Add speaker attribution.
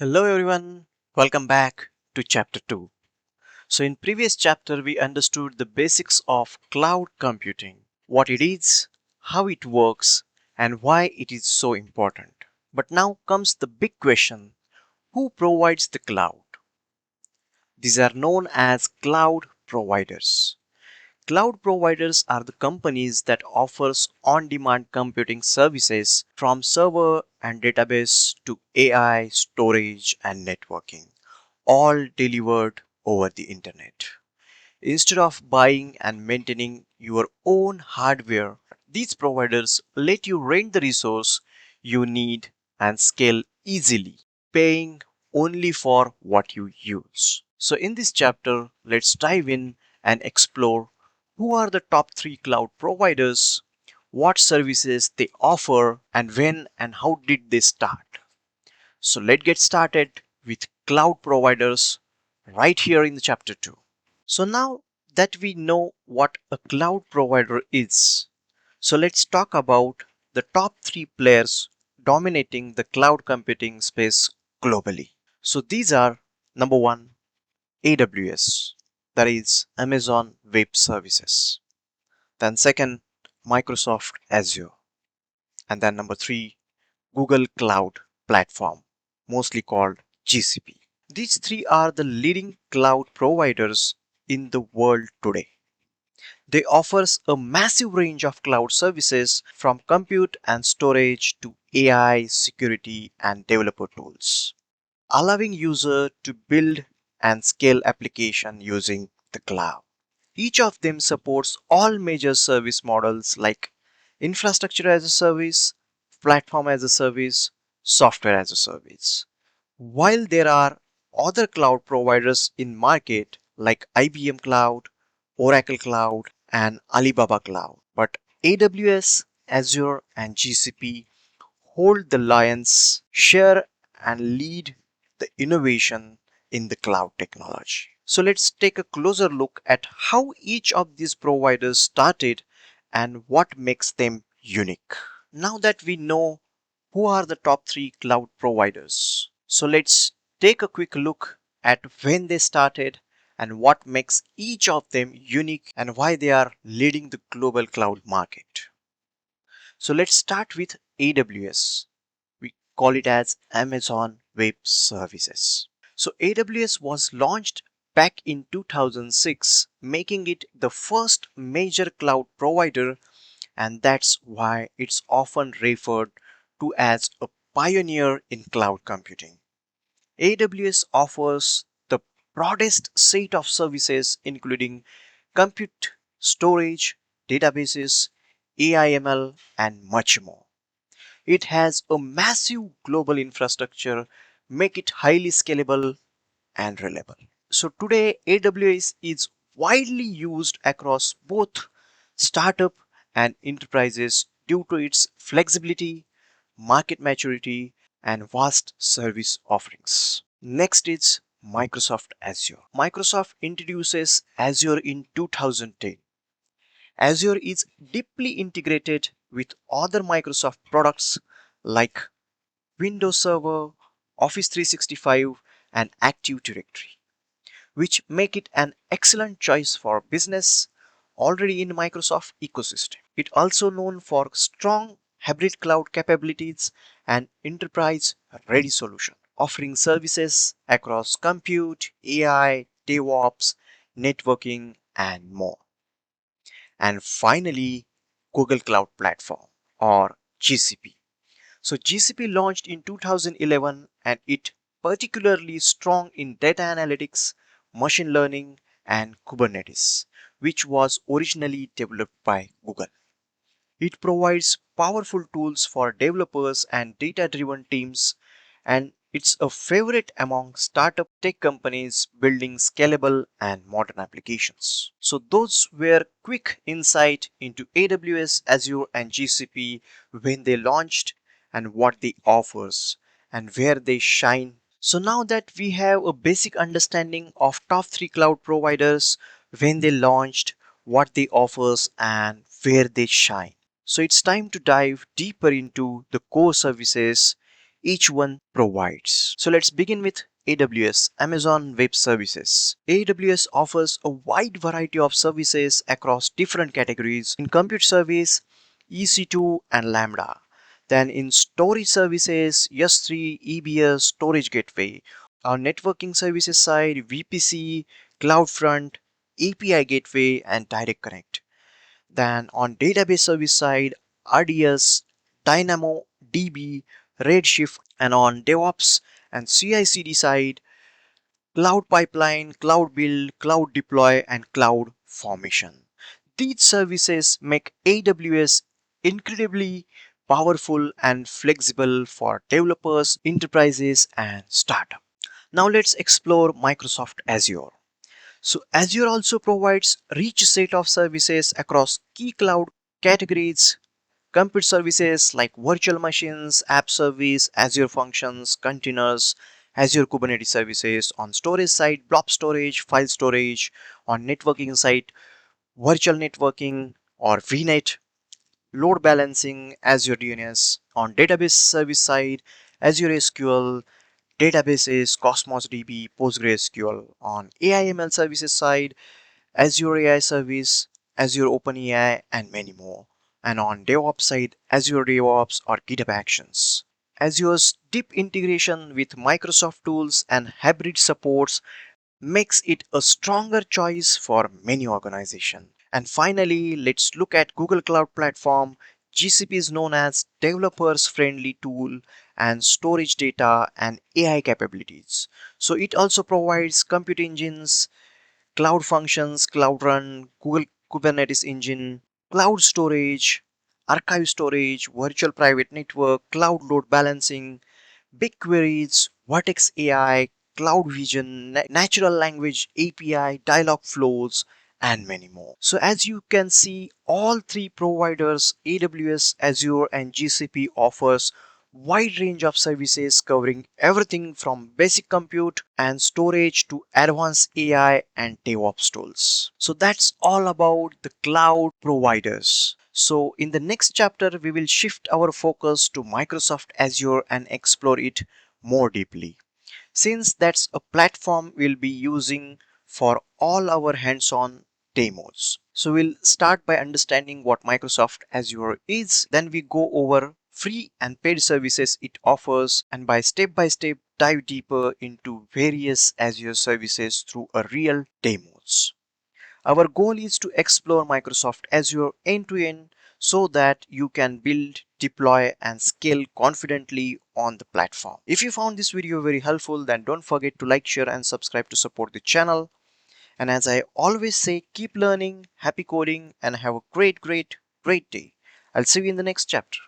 Speaker 1: Hello everyone, welcome back to chapter 2. So in previous chapter we understood the basics of cloud computing, what it is, how it works and why it is so important. But now comes the big question, who provides the cloud? These are known as cloud providers. Cloud providers are the companies that offers on-demand computing services from server and database to AI, storage and networking, all delivered over the internet. Instead of buying and maintaining your own hardware, these providers let you rent the resource you need and scale easily, paying only for what you use. So in this chapter, let's dive in and explore who are the top 3 cloud providers, what services they offer, and when and how did they start. So let's get started with cloud providers right here in the chapter 2. So now that we know what a cloud provider is, so let's talk about the top 3 players dominating the cloud computing space globally. So these are number 1, AWS, that is Amazon Web Services. Then second, Microsoft Azure. And then number 3, Google Cloud Platform, mostly called GCP. These three are the leading cloud providers in the world today. They offer a massive range of cloud services from compute and storage to AI, security, and developer tools, allowing users to build and scale applications using the cloud. Each of them supports all major service models like infrastructure as a service, platform as a service, software as a service. While there are other cloud providers in market like IBM Cloud, Oracle Cloud, and Alibaba Cloud, but AWS, Azure, and GCP hold the lion's share and lead the innovation in the cloud technology. So let's take a closer look at how each of these providers started and what makes them unique. Now that we know who are the top 3 cloud providers, so let's take a quick look at when they started and what makes each of them unique and why they are leading the global cloud market. So let's start with AWS. We call it as Amazon Web Services. So AWS was launched back in 2006, making it the first major cloud provider, and that's why it's often referred to as a pioneer in cloud computing. AWS offers the broadest set of services including compute, storage, databases, AI/ML, and much more. It has a massive global infrastructure, make it highly scalable and reliable. So today AWS is widely used across both startup and enterprises due to its flexibility, market maturity, and vast service offerings. Next is Microsoft Azure. Microsoft introduces Azure in 2010. Azure is deeply integrated with other Microsoft products like Windows Server, Office 365, and Active Directory, which make it an excellent choice for business already in Microsoft ecosystem. It also known for strong hybrid cloud capabilities and enterprise ready solution, offering services across compute, AI, DevOps, networking, and more. And finally, Google Cloud Platform or GCP. So GCP launched in 2011 and it particularly strong in data analytics, machine learning and Kubernetes, which was originally developed by Google. It provides powerful tools for developers and data-driven teams, and it's a favorite among startup tech companies building scalable and modern applications. So those were quick insight into AWS, Azure and GCP when they launched and what they offers and where they shine. So now that we have a basic understanding of top 3 cloud providers, when they launched, what they offers and where they shine. So it's time to dive deeper into the core services each one provides. So let's begin with AWS, Amazon Web Services. AWS offers a wide variety of services across different categories in compute service, EC2 and Lambda. Then in storage services, S3, EBS, storage gateway. On networking services side, VPC, CloudFront, API gateway and direct connect. Then on database service side, RDS, DynamoDB, Redshift, and on DevOps and CI/CD side, Cloud Pipeline, Cloud Build, Cloud Deploy, and Cloud Formation. These services make AWS incredibly powerful and flexible for developers, enterprises, and startups. Now let's explore Microsoft Azure. So Azure also provides rich set of services across key cloud categories, compute services like virtual machines, app service, Azure functions, containers, Azure Kubernetes services. On storage side, blob storage, file storage. On networking side, virtual networking or VNet, load balancing, Azure DNS. On database service side, Azure SQL, databases, Cosmos DB, PostgreSQL. On AI/ML services side, Azure AI Service, Azure OpenAI, and many more. And on DevOps side, Azure DevOps or GitHub Actions. Azure's deep integration with Microsoft tools and hybrid supports makes it a stronger choice for many organizations. And finally, let's look at Google Cloud Platform. GCP is known as developers friendly tool and storage data and AI capabilities. So it also provides compute engines, cloud functions, cloud run, Google Kubernetes engine, cloud storage, archive storage, virtual private network, cloud load balancing, BigQueries, Vertex AI, Cloud Vision, Natural Language API, dialog flows, and many more. So as you can see, all three providers, AWS, Azure, and GCP offers wide range of services covering everything from basic compute and storage to advanced AI and DevOps tools. So that's all about the cloud providers. So in the next chapter, we will shift our focus to Microsoft Azure and explore it more deeply, since that's a platform we'll be using for all our hands-on demos. So we'll start by understanding what Microsoft Azure is, then we go over free and paid services it offers, and by step dive deeper into various Azure services through a real demos. Our goal is to explore Microsoft Azure end to end so that you can build, deploy, and scale confidently on the platform. If you found this video very helpful, then don't forget to like, share, and subscribe to support the channel. And as I always say, keep learning, happy coding, and have a great day. I'll see you in the next chapter.